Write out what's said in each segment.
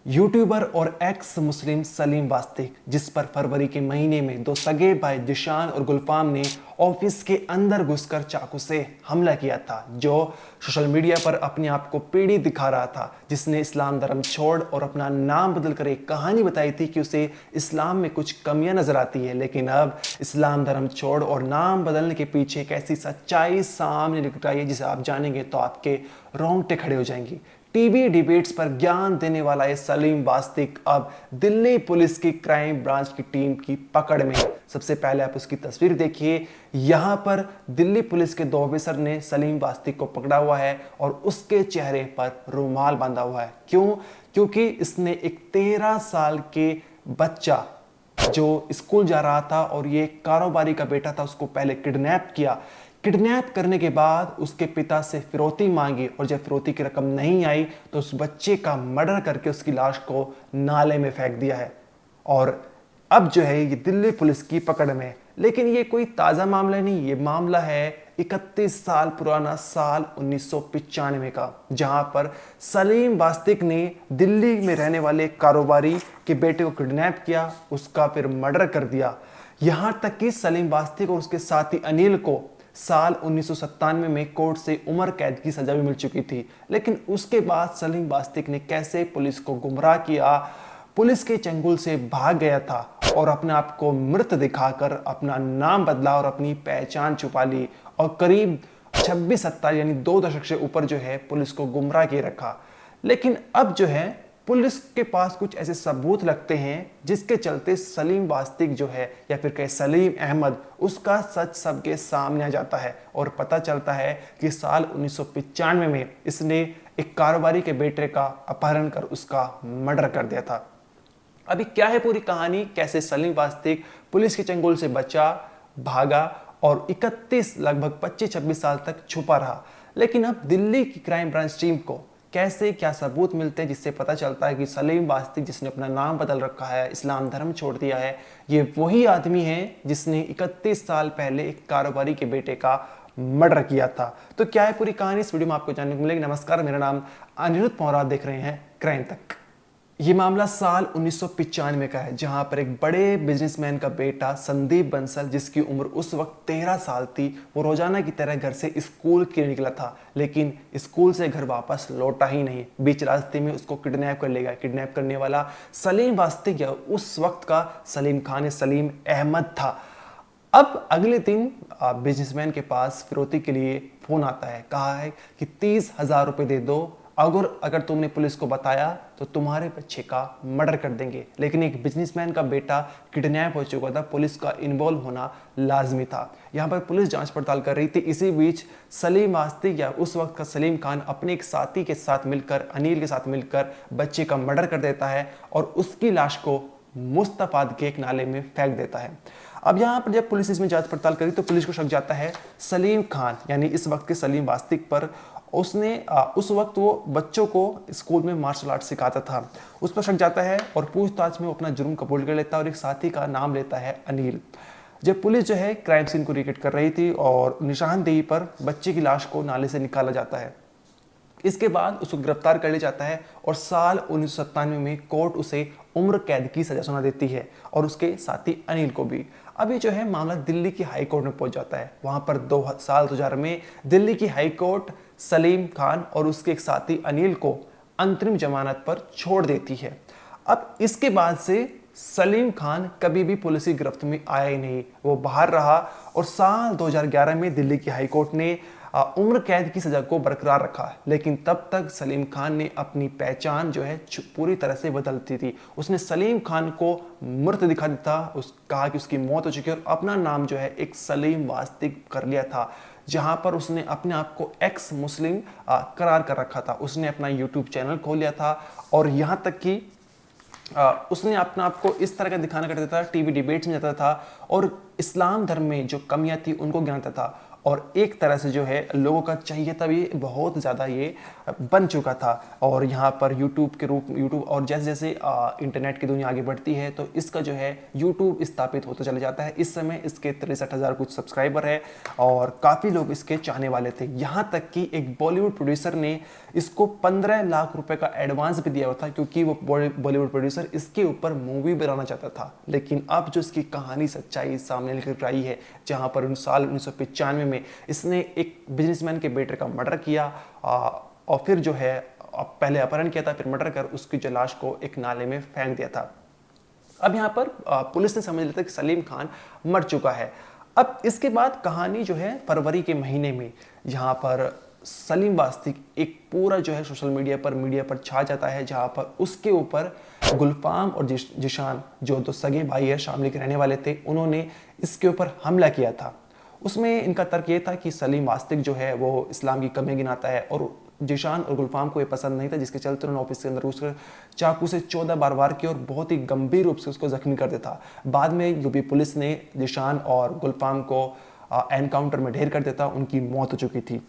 YouTuber और x मुस्लिम सलीम वास्तिक, जिस पर फरवरी के महीने में दो सगे भाई जिशान और गुलफाम ने ऑफिस के अंदर घुसकर चाकू से हमला किया था, जो सोशल मीडिया पर अपने आप को पीड़ित दिखा रहा था, जिसने इस्लाम धर्म छोड़ और अपना नाम बदल कर एक कहानी बताई थी कि उसे इस्लाम में कुछ कमियां नजर आती है, लेकिन अब इस्लाम धर्म छोड़ और नाम बदलने के पीछे एक ऐसी सच्चाई सामने निकल आई है जिसे आप जानेंगे तो आपके रोंगटे खड़े हो जाएंगी। टीवी डिबेट्स पर ज्ञान देने वाला ये सलीम वास्तिक अब दिल्ली पुलिस की क्राइम ब्रांच की टीम की पकड़ में है। सबसे पहले आप उसकी तस्वीर देखिए। यहां पर दिल्ली पुलिस के दो ऑफिसर ने सलीम वास्तिक को पकड़ा हुआ है और उसके चेहरे पर रुमाल बांधा हुआ है। क्यों? क्योंकि इसने एक 13 साल के बच्चा जो स्कूल जा रहा था और ये कारोबारी का बेटा था, उसको पहले किडनैप किया। किडनैप करने के बाद उसके पिता से फिरौती मांगी और जब फिरौती की रकम नहीं आई तो उस बच्चे का मर्डर करके उसकी लाश को नाले में फेंक दिया है। और अब जो है ये दिल्ली पुलिस की पकड़ में है। लेकिन ये कोई ताज़ा मामला नहीं, ये मामला है 31 साल पुराना, साल 1995 का, जहां पर सलीम वास्तिक ने दिल्ली में रहने वाले कारोबारी के बेटे को किडनैप किया, उसका फिर मर्डर कर दिया। यहां तक कि सलीम वास्तिक और उसके साथी अनिल को साल 1997 में कोर्ट से उम्र कैद की सजा भी मिल चुकी थी। लेकिन उसके बाद सलीम वास्तिक ने कैसे पुलिस को गुमराह किया, पुलिस के चंगुल से भाग गया था और अपने आप को मृत दिखाकर अपना नाम बदला और अपनी पहचान छुपा ली और करीब 26-27 यानी 2 दशक से ऊपर जो है पुलिस को गुमराह किए रखा। लेकिन अब जो है पुलिस के पास कुछ ऐसे सबूत लगते हैं जिसके चलते सलीम वास्तिक जो है या फिर कहे सलीम अहमद, उसका सच सबके सामने आ जाता है और पता चलता है कि साल 1995 में इसने एक कारोबारी के बेटे का अपहरण कर उसका मर्डर कर दिया था। अभी क्या है पूरी कहानी, कैसे सलीम वास्तिक पुलिस के चंगुल से बचा, भागा और 31 लगभग 25-26 साल तक छुपा रहा। लेकिन अब दिल्ली की क्राइम ब्रांच टीम को कैसे क्या सबूत मिलते हैं जिससे पता चलता है कि सलीम वास्तिक, जिसने अपना नाम बदल रखा है, इस्लाम धर्म छोड़ दिया है, ये वही आदमी है जिसने 31 साल पहले एक कारोबारी के बेटे का मर्डर किया था। तो क्या है पूरी कहानी, इस वीडियो में आपको जानने को मिलेगी। नमस्कार, मेरा नाम अनिरुद्ध पौरा, आप देख रहे हैं क्राइम तक। ये मामला साल 1995 का है, जहां पर एक बड़े बिजनेसमैन का बेटा संदीप बंसल, जिसकी उम्र उस वक्त 13 साल थी, वो रोजाना की तरह घर से स्कूल के लिए निकला था, लेकिन स्कूल से घर वापस लौटा ही नहीं। बीच रास्ते में उसको किडनैप कर लेगा। किडनैप करने वाला सलीम वास्तिक या उस वक्त का सलीम खान, सलीम अहमद था। अब अगले दिन बिजनेसमैन के पास फिरौती के लिए फोन आता है। कहा है कि 30,000 रुपये दे दो, अगर तुमने पुलिस को बताया तो तुम्हारे बच्चे का मर्डर कर देंगे। लेकिन एक बिजनेसमैन का बेटा किडनैप हो चुका था, पुलिस का इन्वॉल्व होना लाजमी था। यहाँ पर पुलिस जांच पड़ताल कर रही थी। इसी बीच सलीम वास्तिक या उस वक्त का सलीम खान अपने एक साथी के साथ मिलकर, अनिल के साथ मिलकर बच्चे का मर्डर कर देता है और उसकी लाश को मुस्तफाद के एक नाले में फेंक देता है। अब यहाँ पर जब पुलिस इसमें जांच पड़ताल करी तो पुलिस को शक जाता है सलीम खान यानी इस वक्त के सलीम वास्तिक पर। उसने उस वक्त वो बच्चों को स्कूल में मार्शल आर्ट सिखाता था, उस पर शक जाता है और पूछताछ में वो अपना जुर्म कबूल कर लेता है और एक साथी का नाम लेता है अनिल। जब पुलिस जो है क्राइम सीन को रिकॉर्ड कर रही थी और निशानदेही पर बच्चे की लाश को नाले से निकाला जाता है, इसके बाद उसको गिरफ्तार कर लिया जाता है और साल 1997 में कोर्ट उसे उम्र कैद की सजा सुना देती है और उसके साथी अनिल को भी। अभी जो है मामला दिल्ली की हाई कोर्ट में पहुंच जाता है। वहां पर 2000 में दिल्ली की हाई कोर्ट सलीम खान और उसके एक साथी अनिल को अंतरिम जमानत पर छोड़ देती है। अब इसके बाद से सलीम खान कभी भी पुलिस की गिरफ्त में आया ही नहीं, वो बाहर रहा और साल 2011 में दिल्ली की हाई कोर्ट ने उम्र कैद की सजा को बरकरार रखा। लेकिन तब तक सलीम खान ने अपनी पहचान जो है पूरी तरह से बदलती थी। उसने सलीम खान को मृत दिखा दिया था, कहा कि उसकी मौत हो चुकी है और अपना नाम जो है एक सलीम वास्तिक कर लिया था, जहां पर उसने अपने आप को एक्स मुस्लिम करार कर रखा था। उसने अपना यूट्यूब चैनल खोल लिया था और यहां तक कि उसने अपना आप को इस तरह का दिखाना करता था, टीवी डिबेट्स में जाता था और इस्लाम धर्म में जो कमियां थी उनको गिनाता था और एक तरह से जो है लोगों का चाहिए था भी बहुत ज़्यादा ये बन चुका था। और यहाँ पर यूट्यूब और जैसे जैसे इंटरनेट की दुनिया आगे बढ़ती है तो इसका जो है यूट्यूब स्थापित होता चला जाता है। इस समय इसके 63,000 कुछ सब्सक्राइबर है और काफ़ी लोग इसके चाहने वाले थे। यहाँ तक कि एक बॉलीवुड प्रोड्यूसर ने इसको 15 लाख रुपए का एडवांस भी दिया हुआ था, क्योंकि वो बॉलीवुड प्रोड्यूसर इसके ऊपर मूवी बनाना चाहता था। लेकिन अब जो इसकी कहानी सच्चाई सामने निकल आई है, जहाँ पर साल 1995 में इसने एक बिजनेसमैन के बेटे का मर्डर किया और फिर जो है पहले अपहरण किया था, फिर मर्डर कर उसकी जो लाश को एक नाले में फेंक दिया था। अब यहाँ पर पुलिस ने समझ लिया था कि सलीम खान मर चुका है। अब इसके बाद कहानी जो है फरवरी के महीने में यहाँ पर सलीम वास्तिक एक पूरा जो है सोशल मीडिया पर छा जाता है, जहाँ पर उसके ऊपर गुलफाम और जिशान जो दो सगे भाई है शामली के रहने वाले थे, उन्होंने इसके ऊपर हमला किया था। उसमें इनका तर्क ये था कि सलीम वास्तिक जो है वो इस्लाम की कमियां गिनाता है और जिशान और गुलफाम को ये पसंद नहीं था, जिसके चलते उन्होंने ऑफिस के अंदर घुसकर चाकू से 14 बार वार किया और बहुत ही गंभीर रूप से उसको जख्मी कर दिया था। बाद में यूपी पुलिस ने जिशान और गुलफाम को एनकाउंटर में ढेर कर दिया था, उनकी मौत हो चुकी थी।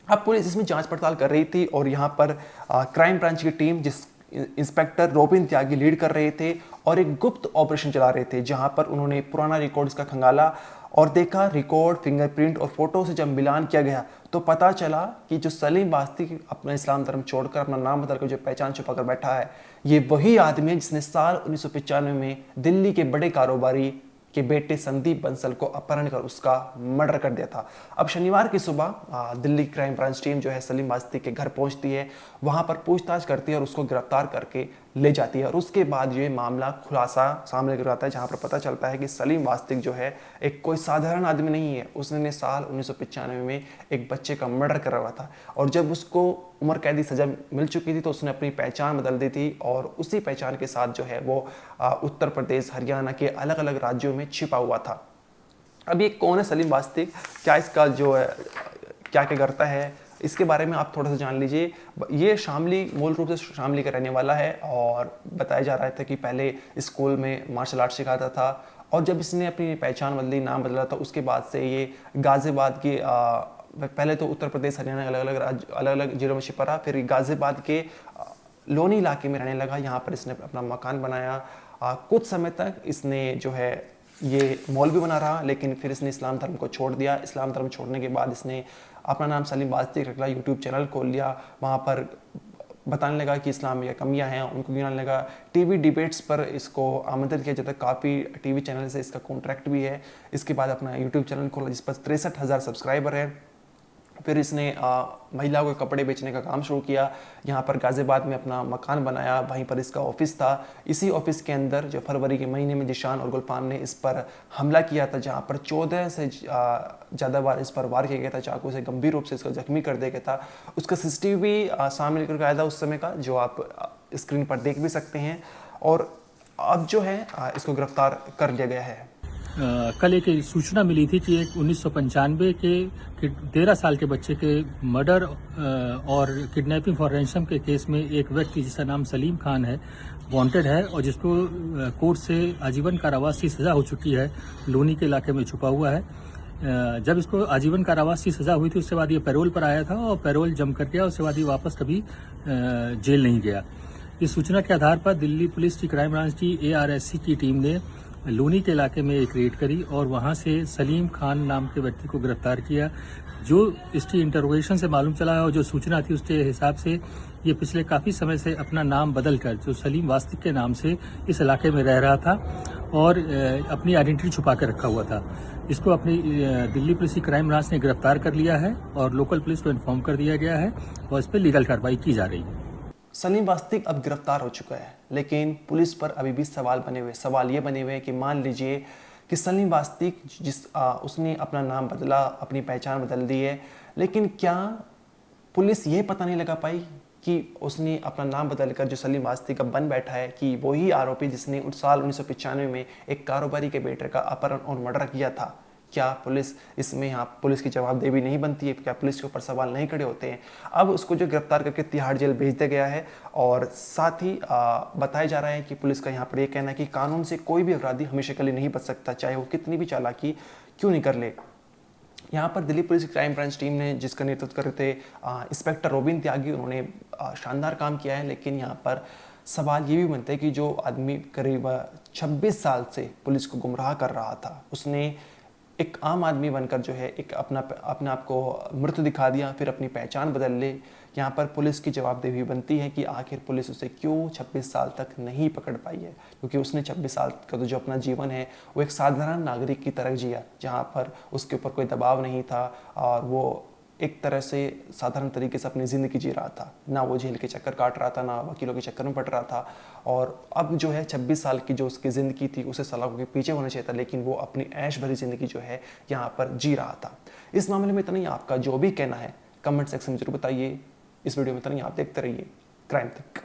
अब पुलिस इसमें जांच पड़ताल कर रही थी और यहाँ पर क्राइम ब्रांच की टीम जिस इंस्पेक्टर रोबिन त्यागी लीड कर रहे थे और एक गुप्त ऑपरेशन चला रहे थे, जहां पर उन्होंने पुराना रिकॉर्ड्स का खंगाला और देखा रिकॉर्ड, फिंगरप्रिंट और फोटो से जब मिलान किया गया तो पता चला कि जो सलीम वास्तिक अपना इस्लाम धर्म छोड़कर अपना नाम बदलकर जो पहचान छुपा कर बैठा है, ये वही आदमी है जिसने साल 1995 में दिल्ली के बड़े कारोबारी के बेटे संदीप बंसल को अपहरण कर उसका मर्डर कर दिया था। अब शनिवार की सुबह दिल्ली क्राइम ब्रांच टीम जो है सलीम वास्तिक के घर पहुंचती है, वहां पर पूछताछ करती है और उसको गिरफ्तार करके ले जाती है। और उसके बाद ये मामला खुलासा सामने लेकर आता है, जहां पर पता चलता है कि सलीम वास्तिक जो है एक कोई साधारण आदमी नहीं है। उसने साल 1995 में एक बच्चे का मर्डर करा हुआ था और जब उसको उम्र कैदी सजा मिल चुकी थी तो उसने अपनी पहचान बदल दी थी और उसी पहचान के साथ जो है वो उत्तर प्रदेश, हरियाणा के अलग अलग राज्यों में छिपा हुआ था। अब ये कौन है सलीम वास्तिक, क्या इसका जो है क्या क्या करता है, इसके बारे में आप थोड़ा सा जान लीजिए। ये शामली, मूल रूप से शामली का रहने वाला है और बताया जा रहा था कि पहले स्कूल में मार्शल आर्ट सिखाता था और जब इसने अपनी पहचान बदली, नाम बदला था, उसके बाद से ये गाजियाबाद की पहले तो उत्तर प्रदेश, हरियाणा अलग अलग जिलों में छिपा रहा, फिर गाजियाबाद के लोनी इलाके में रहने लगा। यहाँ पर इसने अपना मकान बनाया। कुछ समय तक इसने जो है ये मौलवी बना रहा, लेकिन फिर इसने इस्लाम धर्म को छोड़ दिया। इस्लाम धर्म छोड़ने के बाद इसने अपना नाम सलीम वास्तिक रख लिया, यूट्यूब चैनल खोल लिया, वहाँ पर बताने लगा कि इस्लाम में कमियां हैं, उनको गिनाने लगा। टीवी डिबेट्स पर इसको आमंत्रित किया जाता है, काफ़ी टीवी चैनल से इसका कॉन्ट्रैक्ट भी है। इसके बाद अपना यूट्यूब चैनल खोला जिस पर 63,000 सब्सक्राइबर है। फिर इसने महिलाओं के कपड़े बेचने का काम शुरू किया। यहाँ पर गाजियाबाद में अपना मकान बनाया, वहीं पर इसका ऑफिस था। इसी ऑफिस के अंदर जो फरवरी के महीने में जिशान और गुलफाम ने इस पर हमला किया था, जहाँ पर 14 से ज़्यादा बार इस पर वार किया गया था, चाकू से गंभीर रूप से इसको जख्मी कर दिया गया था। उसका CCTV सामने लेकर आया था उस समय का, जो आप स्क्रीन पर देख भी सकते हैं। और अब जो है इसको गिरफ्तार कर लिया गया है। कल एक सूचना मिली थी कि एक 1995 के 13 साल के बच्चे के मर्डर और किडनैपिंग फॉर रैंसम के केस में एक व्यक्ति जिसका नाम सलीम खान है वांटेड है और जिसको कोर्ट से आजीवन कारावास की सजा हो चुकी है, लोनी के इलाके में छुपा हुआ है। जब इसको आजीवन कारावास की सजा हुई थी उसके बाद ये पैरोल पर आया था और पैरोल जम कर गया, उसके बाद ये वापस कभी जेल नहीं गया। इस सूचना के आधार पर दिल्ली पुलिस की क्राइम ब्रांच की ARSC की टीम ने लोनी के इलाके में एक रेड करी और वहां से सलीम खान नाम के व्यक्ति को गिरफ्तार किया। जो इसकी इंटरोगेशन से मालूम चला है और जो सूचना थी उसके हिसाब से ये पिछले काफ़ी समय से अपना नाम बदलकर जो सलीम वास्तिक के नाम से इस इलाके में रह रहा था और अपनी आइडेंटिटी छुपा कर रखा हुआ था। इसको अपनी दिल्ली पुलिस की क्राइम ब्रांच ने गिरफ्तार कर लिया है और लोकल पुलिस को इन्फॉर्म कर दिया गया है और इस पर लीगल कार्रवाई की जा रही है। सलीम वास्तिक अब गिरफ्तार हो चुका है, लेकिन पुलिस पर अभी भी सवाल ये बने हुए हैं कि मान लीजिए कि सलीम वास्तिक उसने अपना नाम बदला, अपनी पहचान बदल दी है, लेकिन क्या पुलिस ये पता नहीं लगा पाई कि उसने अपना नाम बदलकर जो सलीम वास्तिक अब बन बैठा है कि वही आरोपी जिसने उस साल 1995 में एक कारोबारी के बेटे का अपहरण और मर्डर किया था? क्या पुलिस इसमें यहाँ पुलिस की जवाबदेही नहीं बनती है? क्या पुलिस के ऊपर सवाल नहीं खड़े होते हैं? अब उसको जो गिरफ्तार करके तिहाड़ जेल भेज दिया गया है और साथ ही बताया जा रहा है कि पुलिस का यहाँ पर यह कहना है कि कानून से कोई भी अपराधी हमेशा के लिए नहीं बच सकता, चाहे वो कितनी भी चालाकी क्यों नहीं कर ले। यहाँ पर दिल्ली पुलिस की क्राइम ब्रांच टीम ने, जिसका नेतृत्व कर रहे थे इंस्पेक्टर रोबिन त्यागी, उन्होंने शानदार काम किया है। लेकिन यहाँ पर सवाल ये भी बनते हैं कि जो आदमी करीब 26 साल से पुलिस को गुमराह कर रहा था, उसने एक आम आदमी बनकर जो है एक अपने आप को मृत दिखा दिया, फिर अपनी पहचान बदल ले। यहाँ पर पुलिस की जवाबदेही बनती है कि आखिर पुलिस उसे क्यों 26 साल तक नहीं पकड़ पाई है, क्योंकि उसने 26 साल का तो जो अपना जीवन है वो एक साधारण नागरिक की तरह जिया, जहाँ पर उसके ऊपर कोई दबाव नहीं था और वो एक तरह से साधारण तरीके से अपनी ज़िंदगी जी रहा था। ना वो जेल के चक्कर काट रहा था, ना वकीलों के चक्कर में पड़ रहा था। और अब जो है 26 साल की जो उसकी ज़िंदगी थी उसे सलाखों के पीछे होना चाहिए था, लेकिन वो अपनी ऐश भरी ज़िंदगी जो है यहाँ पर जी रहा था। इस मामले में इतना ही, आपका जो भी कहना है कमेंट सेक्शन में जरूर बताइए। इस वीडियो में इतना ही, आप देखते रहिए क्राइम तक।